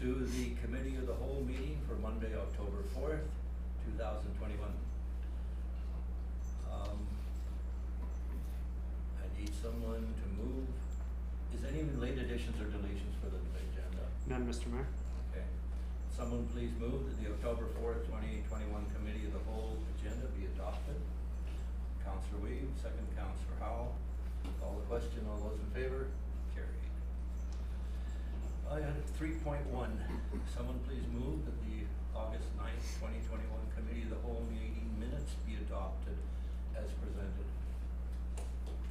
to the Committee of the Whole meeting for Monday, October 4th, 2021. I need someone to move. Is any late additions or deletions for the agenda? None, Mr. Mayor. Okay. Someone please move that the October 4th, 2021 Committee of the Whole agenda be adopted. Councillor Weave, second Councillor Howell. Call the question. All those in favor? Carried. Item 3.1. Someone please move that the August 9th, 2021 Committee of the Whole meeting minutes be adopted as presented.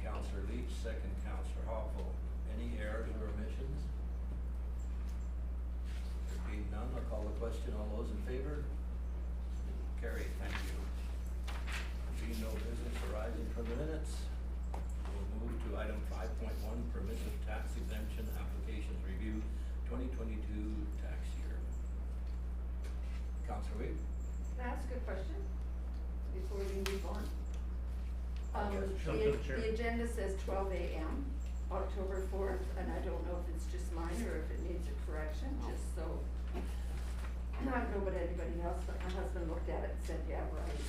Councillor Leach, second Councillor Hoffel. Any errors or omissions? There being none, I'll call the question. All those in favor? Carried. Thank you. There being no business arising from the minutes, we'll move to item 5.1, Permissive Tax Exemption Applications Review 2022 tax year. Councillor Weave? Can I ask a question before we move on? Yes, The agenda says 12 a.m. October 4th, and I don't know if it's just mine or if it needs a correction, just so. I don't know about anybody else, but my husband looked at it and said, yeah, right.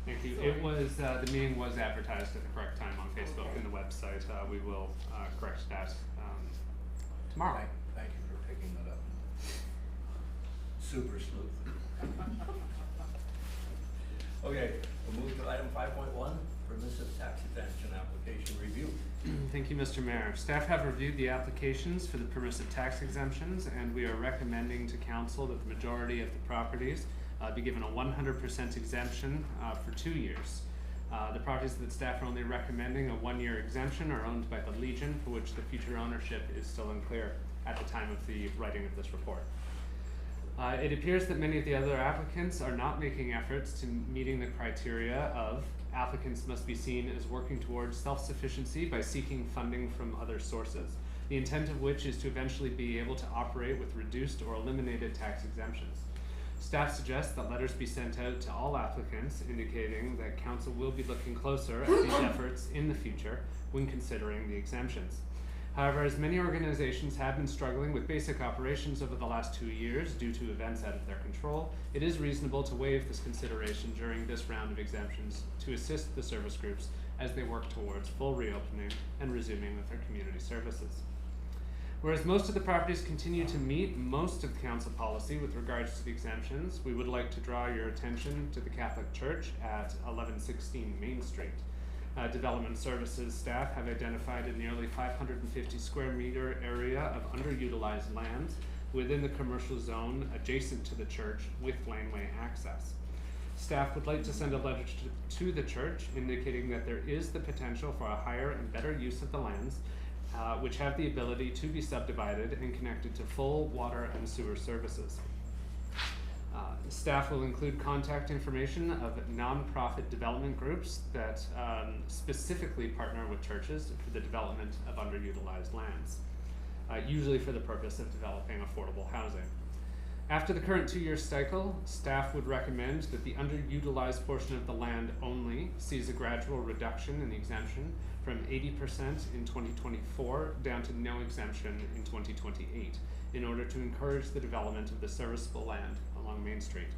Thank you. Sorry. It was, the meeting was advertised at the correct time on Facebook and the website. We will correct that tomorrow. Thank you for picking that up. Super sleuth. Okay, we'll move to item 5.1, Permissive Tax Exemption Application Review. Thank you, Mr. Mayor. Staff have reviewed the applications for the permissive tax exemptions, and we are recommending to council that the majority of the properties be given a 100% exemption for 2 years. The properties that staff are only recommending a 1-year exemption are owned by the Legion, for which the future ownership is still unclear at the time of the writing of this report. It appears that many of the other applicants are not making efforts to meeting the criteria of applicants must be seen as working towards self-sufficiency by seeking funding from other sources, the intent of which is to eventually be able to operate with reduced or eliminated tax exemptions. Staff suggests that letters be sent out to all applicants indicating that council will be looking closer at these efforts in the future when considering the exemptions. However, as many organizations have been struggling with basic operations over the last 2 years due to events out of their control, it is reasonable to waive this consideration during this round of exemptions to assist the service groups as they work towards full reopening and resuming with their community services. Whereas most of the properties continue to meet most of the council policy with regards to the exemptions, we would like to draw your attention to the Catholic Church at 1116 Main Street. Development Services staff have identified a nearly 550 square meter area of underutilized land within the commercial zone adjacent to the church with laneway access. Staff would like to send a letter to the church indicating that there is the potential for a higher and better use of the lands, which have the ability to be subdivided and connected to full water and sewer services. Staff will include contact information of non-profit development groups that specifically partner with churches for the development of underutilized lands, usually for the purpose of developing affordable housing. After the current 2-year cycle, staff would recommend that the underutilized portion of the land only sees a gradual reduction in the exemption from 80% in 2024 down to no exemption in 2028 in order to encourage the development of the serviceable land along Main Street.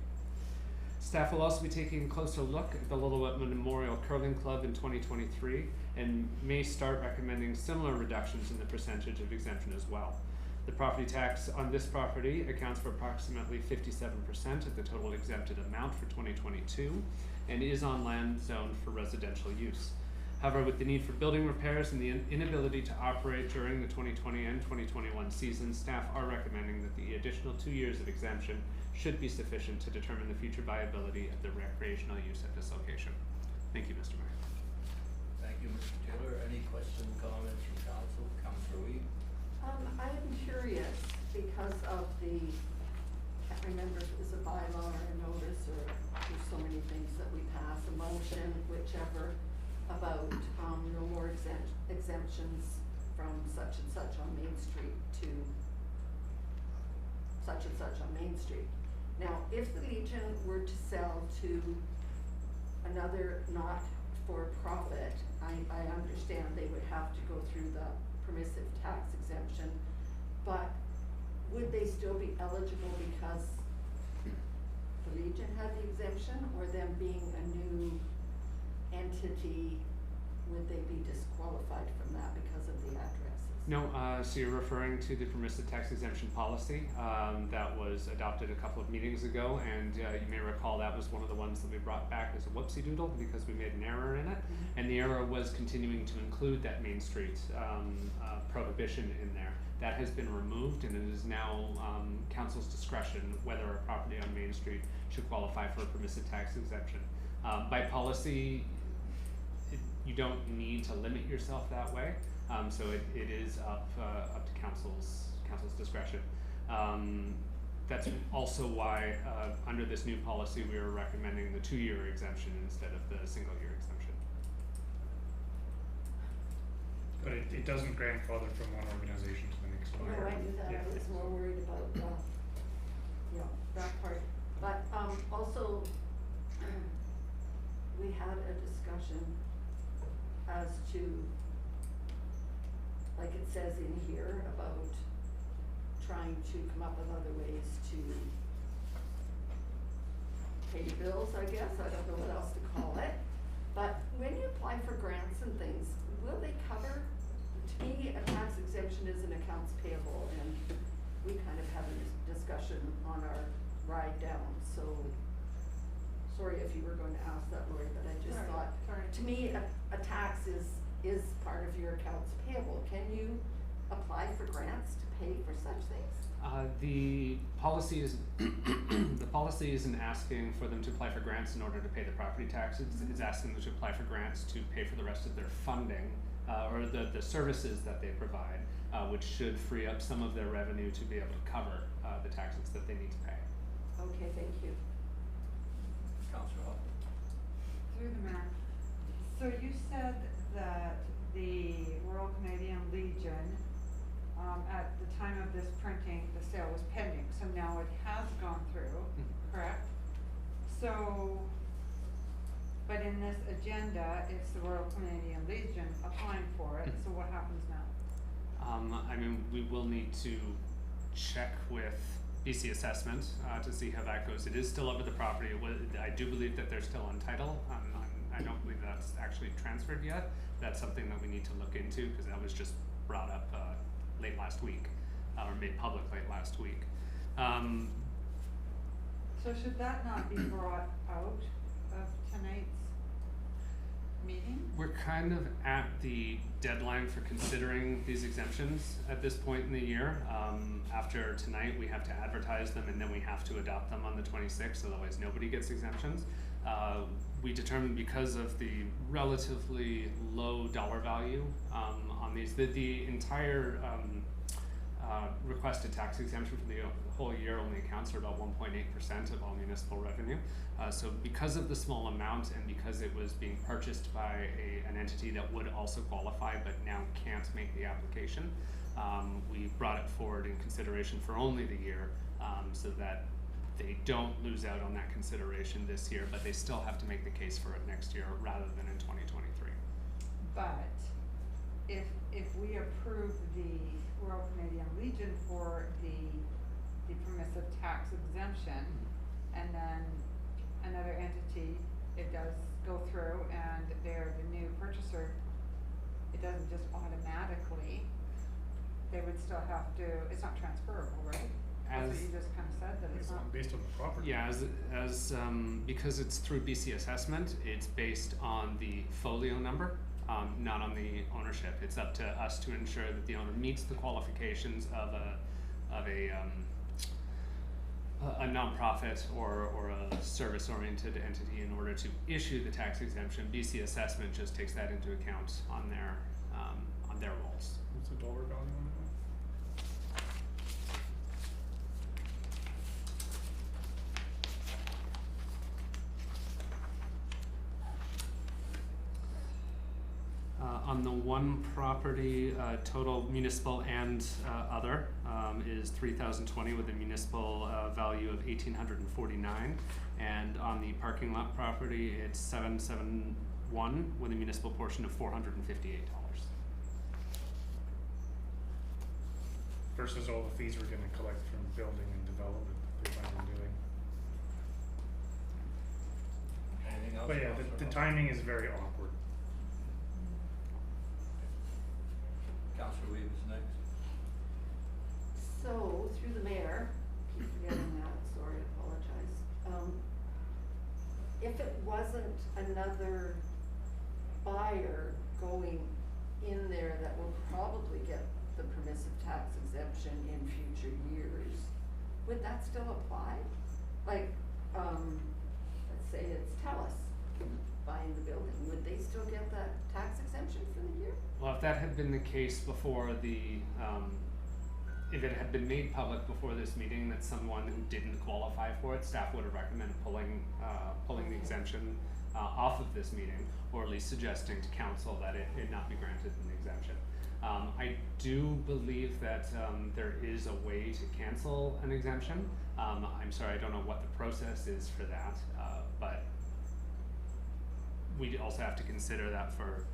Staff will also be taking a closer look at the Lillooet Memorial Curling Club in 2023 and may start recommending similar reductions in the percentage of exemption as well. The property tax on this property accounts for approximately 57% of the total exempted amount for 2022 and is on land zoned for residential use. However, with the need for building repairs and the inability to operate during the 2020 and 2021 season, staff are recommending that the additional 2 years of exemption should be sufficient to determine the future viability of the recreational use at this location. Thank you, Mr. Mayor. Thank you, Mr. Taylor. Any questions, comments from council? Councillor Weave? I am curious because of the, can't remember if it was a bylaw or a notice or there's so many things that we pass, a motion, whichever, about no more exemptions from such and such on Main Street to such and such on Main Street. Now, if the Legion were to sell to another not-for-profit, I understand they would have to go through the permissive tax exemption, but would they still be eligible because the Legion had the exemption, or them being a new entity, would they be disqualified from that because of the addresses? No, so you're referring to the permissive tax exemption policy that was adopted a couple of meetings ago, and you may recall that was one of the ones that we brought back as a whoopsie doodle because we made an error in it, and the error was continuing to include that Main Street prohibition in there. That has been removed, and it is now council's discretion whether a property on Main Street should qualify for a permissive tax exemption. By policy, you don't need to limit yourself that way. So it is up to council's discretion. That's also why under this new policy we are recommending the 2-year exemption instead of the single-year exemption. But it doesn't grandfather from one organization to the next one. No, I knew that, I was more worried about, that part, but, also, we had a discussion as to, like it says in here, about trying to come up with other ways to pay bills, I guess, I don't know what else to call it. But when you apply for grants and things, will they cover, to me, a tax exemption is an accounts payable, and we kind of had a discussion on our ride down, so sorry if you were going to ask that, Lori, but I just thought, to me, a tax is part of your accounts payable. Can you apply for grants to pay for such things? The policy is the policy isn't asking for them to apply for grants in order to pay the property taxes. It's asking them to apply for grants to pay for the rest of their funding or the services that they provide, which should free up some of their revenue to be able to cover the taxes that they need to pay. Okay, thank you. Councillor Hall. Through the mayor. So you said that the Royal Canadian Legion, at the time of this printing, the sale was pending, so now it has gone through, correct? So, but in this agenda, it's the Royal Canadian Legion applying for it, so what happens now? I mean, we will need to check with BC Assessment to see how that goes. It is still over the property. I do believe that they're still on title. I don't believe that's actually transferred yet. That's something that we need to look into because that was just brought up late last week, or made public late last week. So should that not be brought out of tonight's meeting? We're kind of at the deadline for considering these exemptions at this point in the year. After tonight, we have to advertise them and then we have to adopt them on the 26th, otherwise nobody gets exemptions. We determined because of the relatively low dollar value on these, the entire requested tax exemption for the whole year only accounts for about 1.8% of all municipal revenue. So because of the small amount and because it was being purchased by an entity that would also qualify but now can't make the application, we brought it forward in consideration for only the year so that they don't lose out on that consideration this year, but they still have to make the case for it next year rather than in 2023. But if we approve the Royal Canadian Legion for the permissive tax exemption, and then another entity, it does go through and they're the new purchaser, it doesn't just automatically, they would still have to, it's not transferable, right? That's what you just kind of said, that it's not. Based on the property. Yeah, because it's through BC Assessment, it's based on the folio number, not on the ownership. It's up to us to ensure that the owner meets the qualifications of a nonprofit or a service-oriented entity in order to issue the tax exemption. BC Assessment just takes that into account on their rolls. What's the dollar value on that? On the one property, total municipal and other is 3,020 with a municipal value of 1,849, and on the parking lot property, it's 771 with a municipal portion of $458. versus all the fees we're gonna collect from building and development that they plan on doing. Anything else? But yeah, Counselor the Hall? timing is very awkward. Counselor Weave is next. So, through the mayor, keep forgetting that, sorry, I apologize. If it wasn't another buyer going in there that will probably get the permissive tax exemption in future years, would that still apply? Like, let's say it's Telus buying the building, would they still get that tax exemption for the year? Well, if that had been the case before if it had been made public before this meeting that someone who didn't qualify for it, staff would have recommended pulling the exemption off of this meeting, or at least suggesting to council that it not be granted an exemption. I do believe that there is a way to cancel an exemption. I'm sorry, I don't know what the process is for that, but we also have to consider that for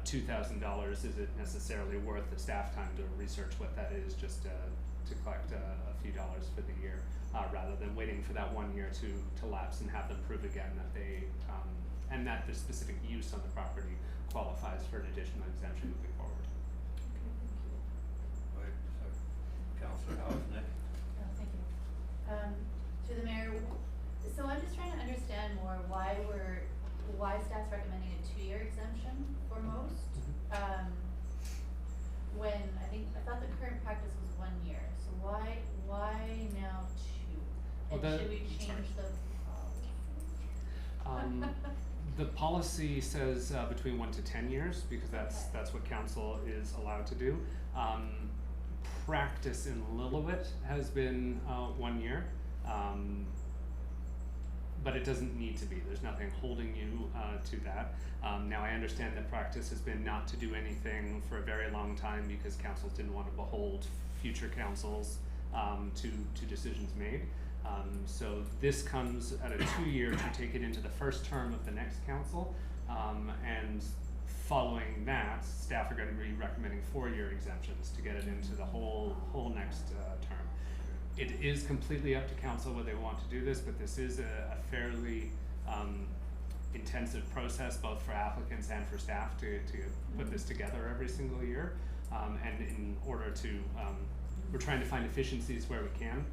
$2,000, is it necessarily worth the staff time to research what that is just to collect a few dollars for the year, rather than waiting for that 1 year to lapse and have them prove again that they and that the specific use on the property qualifies for an additional exemption moving forward. Wait, sorry. Counselor Howe is next. Oh, thank you. To the mayor, so I'm just trying to understand more why staff's recommending a 2-year exemption for most. When I thought the current practice was 1 year, so why now 2? Well, And should we change the policy? The policy says between 1 to 10 years, because that's what council is allowed to do. Practice in Lillooet has been 1 year, but it doesn't need to be. There's nothing holding you to that. Now I understand that practice has been not to do anything for a very long time because councils didn't want to behold future councils to decisions made. So this comes at a 2-year to take it into the first term of the next council, and following that, staff are going to be recommending 4-year exemptions to get it into the whole next term. It is completely up to council whether they want to do this, but this is a fairly intensive process both for applicants and for staff to put this together every single year, and in order to we're trying to find efficiencies where we can.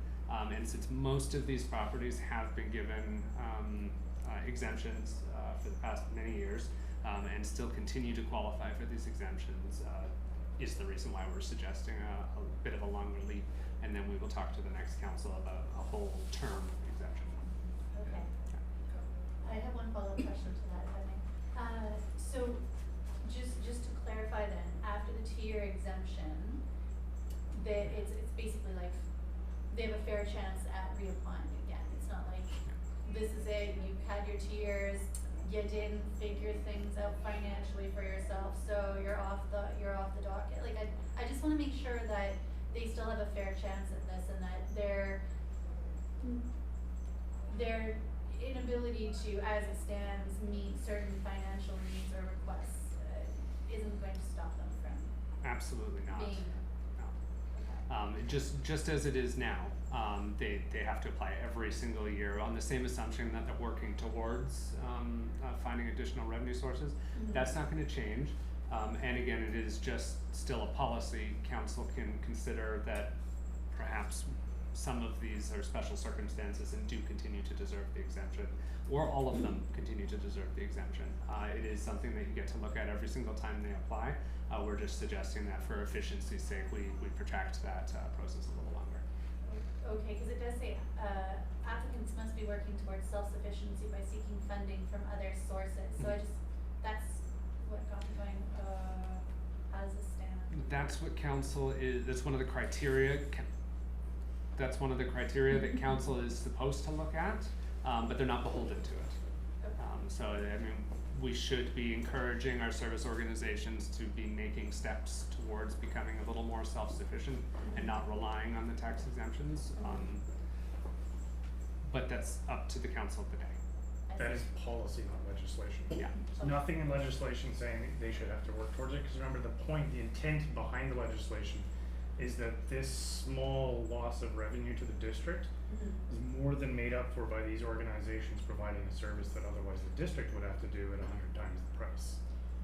And since most of these properties have been given exemptions for the past many years, and still continue to qualify for these exemptions, is the reason why we're suggesting a bit of a longer leap, and then we will talk to the next council about a whole term exemption. Okay. I have one follow-up question to that, if I may. So just to clarify then, after the 2-year exemption, that it's basically like they have a fair chance at reapplying again. It's not like this is it, you've had your 2 years, you didn't figure things out financially for yourself, so you're off the docket. Like I just want to make sure that they still have a fair chance at this, and that their inability to, as it stands, meet certain financial needs or requests isn't going to stop them from Absolutely not. being. No. Just as it is now, they have to apply every single year on the same assumption that they're working towards finding additional revenue sources. Mm-hmm. That's not going to change. And again, it is just still a policy. Council can consider that perhaps some of these are special circumstances and do continue to deserve the exemption, or all of them continue to deserve the exemption. It is something that you get to look at every single time they apply. We're just suggesting that for efficiency's sake, we protract that process a little longer. Okay, because it does say applicants must be working towards self-sufficiency by seeking funding from other sources. So that's what got me going, how does this stand? That's what council is, that's one of the criteria, that council is supposed to look at, but they're not beholden to it. Okay. So, I mean, we should be encouraging our service organizations to be making steps towards becoming a little more self-sufficient and not relying on the tax exemptions. But that's up to the council of the day. That is policy, not legislation. Yeah. There's nothing in legislation saying they should have to work towards it, because remember the intent behind the legislation is that this small loss of revenue to the district Mhm. is more than made up for by these organizations providing a service that otherwise the district would have to do at 100 times the price.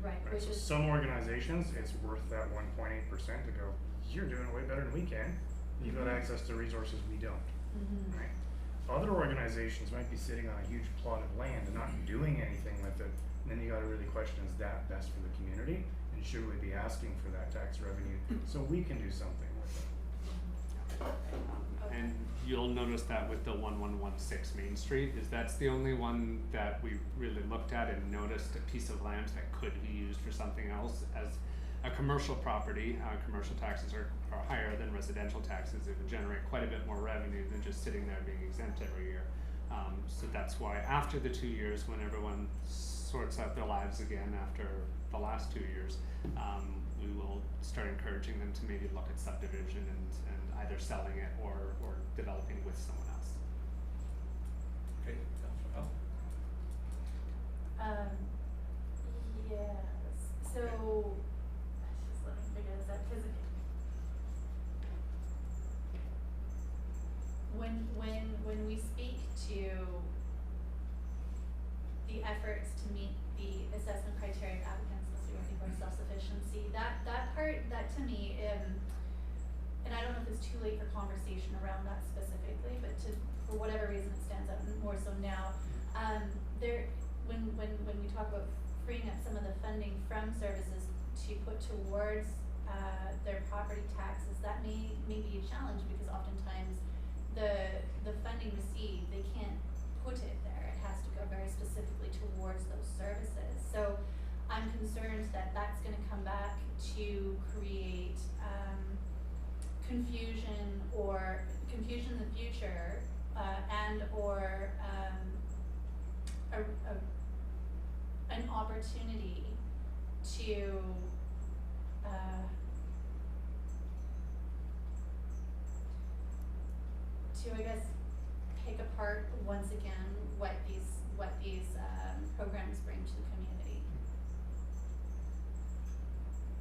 Right, Right, which so is. some organizations, it's worth that 1.8% to go, you're doing way better than we can, you've got Mhm. access to resources we don't, Mhm. right? Other organizations might be sitting on a huge plot of land and not doing anything with it, and then you gotta really question, is that best for the community? And should we be asking for that tax revenue so we can do something with it? Okay. And you'll notice that with the 1116 Main Street, is that's the only one that we really looked at and noticed a piece of land that could be used for something else. As a commercial property, commercial taxes are higher than residential taxes. It would generate quite a bit more revenue than just sitting there being exempt every year. So that's why after the 2 years, when everyone sorts out their lives again after the last 2 years, we will start encouraging them to maybe look at subdivision and either selling it or developing with someone else. Okay, Councilor Howell? Yes, so, just let me figure this out, cause when we speak to the efforts to meet the assessment criteria of applicants looking for self-sufficiency, that part, that to me, and I don't know if it's too late for conversation around that specifically, but for whatever reason it stands out more so now. When we talk about freeing up some of the funding from services to put towards their property taxes, that may be a challenge because oftentimes the funding received, they can't put it there. It has to go very specifically towards those services. So I'm concerned that that's gonna come back to create confusion in the future, and or an opportunity to I guess pick apart once again what these programs bring to the community.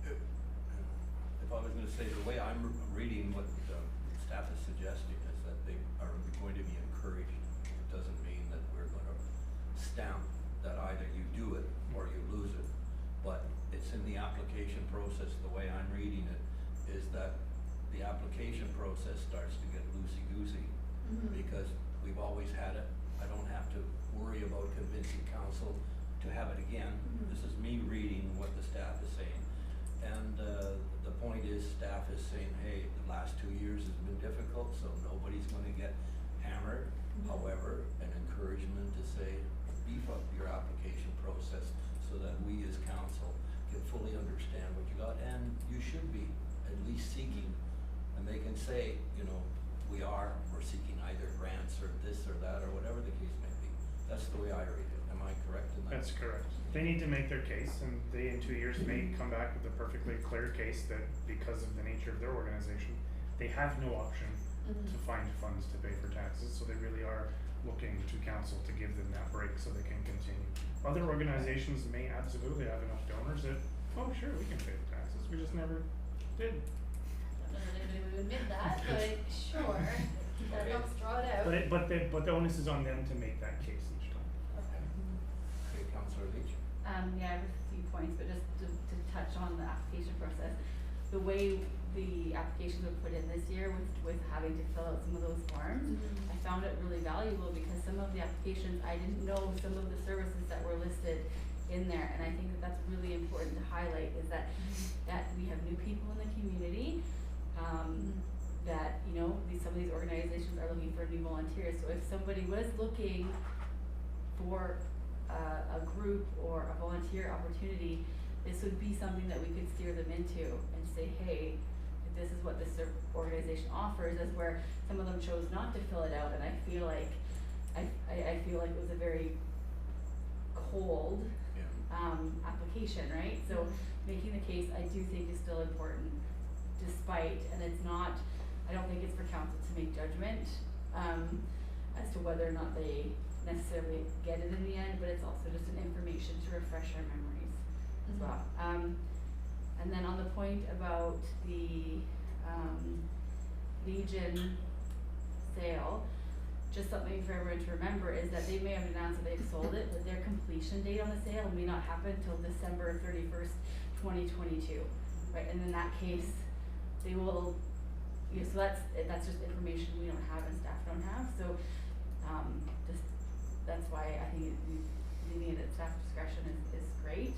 If I was gonna say, the way I'm reading what the staff is suggesting is that they are going to be encouraged. It doesn't mean that we're gonna stamp that either you do it or you lose it. But it's in the application process, the way I'm reading it, is that the application process starts to get loosey-goosey. Mm-hmm. Because we've always had it. I don't have to worry about convincing council to have it again. Mhm. This is me reading what the staff is saying. And the point is, staff is saying, hey, the last 2 years has been difficult, so nobody's gonna get hammered. Mhm. However, an encouragement to say, beef up your application process so that we as council can fully understand what you got, and you should be at least seeking, and they can say, you know, we're seeking either grants or this or that, or whatever the case may be. That's the way I read it. Am I correct in that? That's correct. They need to make their case, and they in 2 years may come back with a perfectly clear case that because of the nature of their organization, they have no option Mhm. to find funds to pay for taxes, so they really are looking to council to give them that break so they can continue. Other organizations may absolutely have enough donors that, oh, sure, we can pay the taxes, we just never did. I don't know that anybody would admit that, but sure, that Okay. helps draw it out. But the onus is on them to make that case each time. Okay. Okay, Councillor Leach? Yeah, I have a few points, but just to touch on the application process, the way the applications were put in this year with having to fill out some of those forms, Mhm. I found it really valuable because some of the applications, I didn't know some of the services that were listed in there, and I think that that's really important to highlight, is that we have new people in the community, that, you know, some of these organizations are looking for new volunteers, so if somebody was looking for a group or a volunteer opportunity, this would be something that we could steer them into and say, hey, this is what this organization offers, as where some of them chose not to fill it out, and I feel like it was a very cold Yeah. application, right? So making the case, I do think is still important, despite, and it's not, I don't think it's for council to make judgment as to whether or not they necessarily get it in the end, but it's also just an information to refresh our memories as well. And then on the point about the Legion sale, just something for everyone to remember is that they may have announced that they've sold it, but their completion date on the sale may not happen until December 31st, 2022, right? And in that case, they will, so that's just information we don't have and staff don't have, so, just, that's why I think leaving it at staff discretion is great.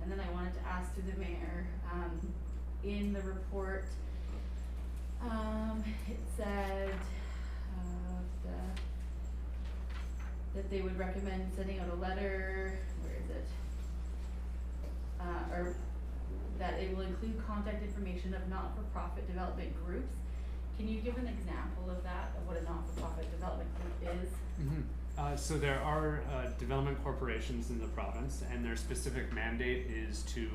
And then I wanted to ask through the mayor, in the report, it said, that they would recommend sending out a letter, where is it? Or that it will include contact information of not-for-profit development groups. Can you give an example of that, of what a not-for-profit development group is? So there are development corporations in the province, and their specific mandate is to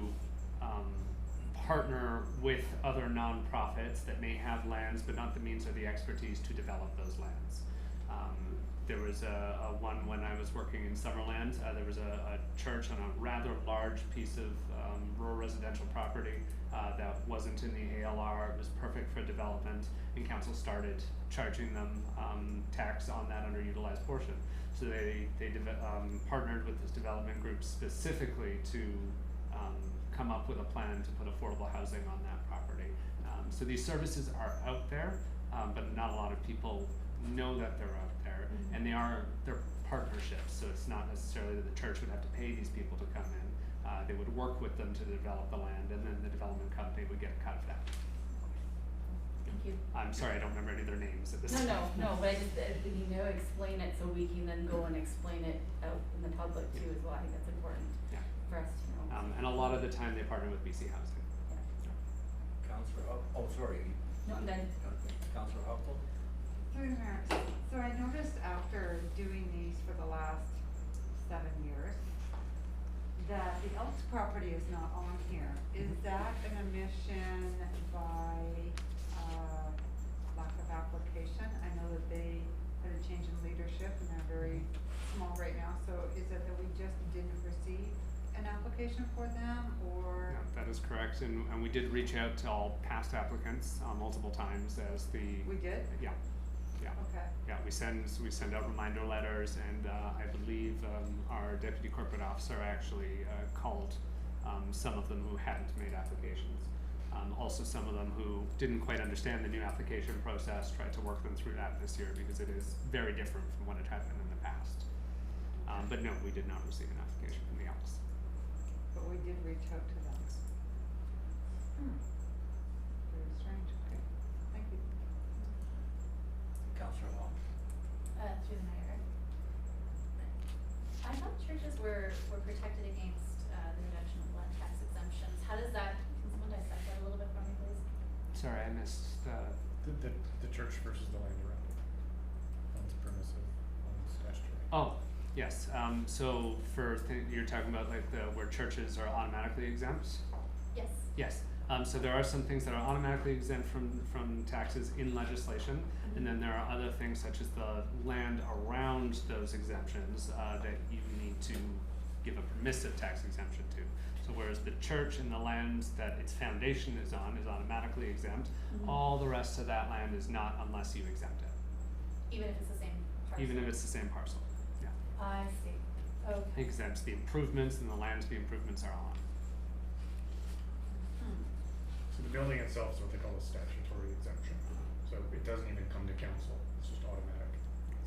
partner with other nonprofits that may have lands but not the means or the expertise to develop those lands. There was a one when I was working in Summerland, there was a church on a rather large piece of rural residential property that wasn't in the ALR. It was perfect for development, and council started charging them tax on that underutilized portion. So they partnered with this development group specifically to come up with a plan to put affordable housing on that property. So these services are out there, but not a lot of people know that they're out there, and they're partnerships. So it's not necessarily that the church would have to pay these people to come in. They would work with them to develop the land, and then the development company would get a cut of that. Thank you. I'm sorry, I don't remember any of their names at this time. No, but I just, explain it so we can then go and explain it out in the public too as well. I think that's important for us to know. And a lot of the time they partner with BC Housing. Councillor, sorry. No, I'm done. Councillor Huckle? Through the mayor, so I noticed after doing these for the last 7 years, that the Elks property is not on here. Is that an omission by, lack of application? I know that they had a change in leadership and they're very small right now, so is it that we just didn't receive an application for them, or? Yeah, that is correct, and we did reach out to all past applicants multiple times as the. We did? Yeah. Okay. Yeah, we send out reminder letters, and I believe our deputy corporate officer actually called some of them who hadn't made applications. Also some of them who didn't quite understand the new application process, tried to work them through that this year because it is very different from what it had been in the past. But no, we did not receive an application from the Elks. But we did reach out to them. Very strange, okay, thank you. Councillor Hall? Through the mayor. I thought churches were protected against the reduction of land tax exemptions. How does that, can someone dissect that a little bit for me, please? Sorry, I missed The church versus the land around it. One's permissive, one's statutory. Oh, yes, so you're talking about like where churches are automatically exempt? Yes. Yes, so there are some things that are automatically exempt from taxes in legislation, and then there are other things such as the land around those exemptions that you need to give a permissive tax exemption to. So whereas the church and the land that its foundation is on is automatically exempt, all the rest of that land is not unless you exempt it. Even if it's the same parcel? Even if it's the same parcel, yeah. I see, okay. Exempts the improvements, and the lands the improvements are on. So the building itself is what they call a statutory exemption. So it doesn't even come to council, it's just automatic.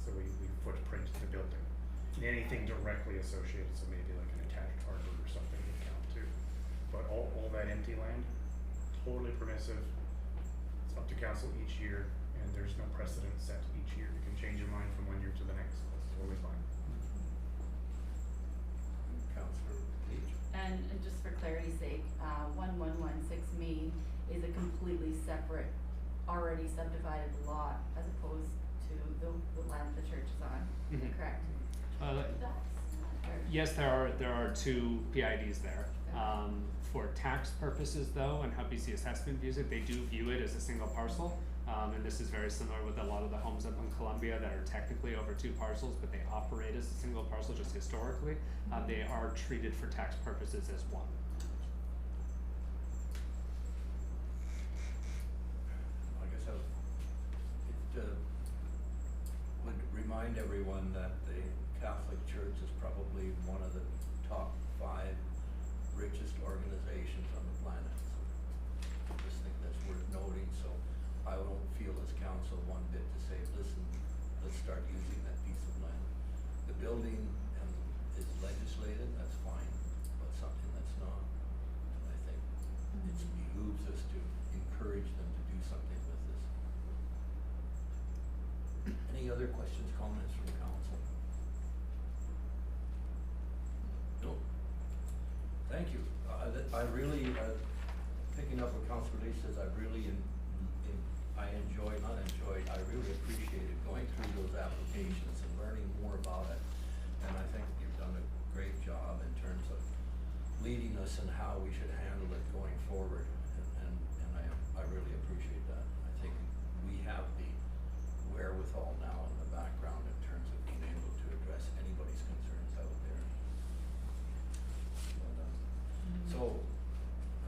So we footprint the building. And anything directly associated, so maybe like an attached harbor or something would count too. But all that empty land, totally permissive. It's up to council each year, and there's no precedent set each year. You can change your mind from one year to the next, that's totally fine. Councillor Leach? And just for clarity's sake, 1116 Main is a completely separate, already subdivided lot as opposed to the land the church is on, is that correct? Yes, there are two PIDs there. For tax purposes though, and how BC Assessment views it, they do view it as a single parcel. And this is very similar with a lot of the homes up in Columbia that are technically over two parcels, but they operate as a single parcel just historically. They are treated for tax purposes as one. standards is probably one of the top 5 richest organizations on the planet. So I just think that's worth noting, so I don't feel as council one bit to say, listen, let's start using that piece of land. The building is legislated, that's fine, but something that's not, I think it behooves us to encourage them to do something with this. Any other questions, comments from council? No. Thank you. I really, picking up what Councilor Lee says, I really I really appreciated going through those applications and learning more about it. And I think you've done a great job in terms of leading us in how we should handle it going forward. And I really appreciate that. I think we have the wherewithal now in the background in terms of being able to address anybody's concerns out there. Well done. So,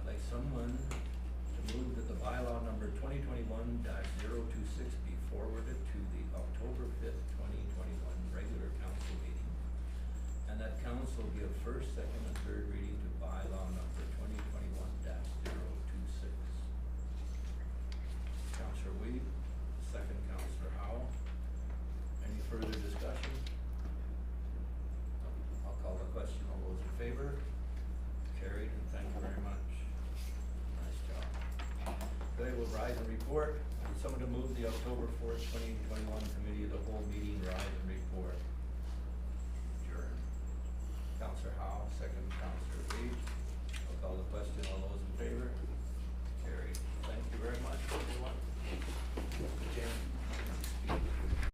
I'd like someone to move that the bylaw number 2021-026 be forwarded to the October 5th, 2021 regular council meeting, and that council give first, second, and third reading to bylaw number 2021-026. Councillor Weed, second Councillor Howell. Any further discussion? I'll call the question. All those in favor? Carried, and thank you very much. Nice job. Okay, we'll rise and report. Need someone to move the October 4th, 2021 Committee of the Whole meeting rise and report. Adjourn. Councillor Howell, second Councillor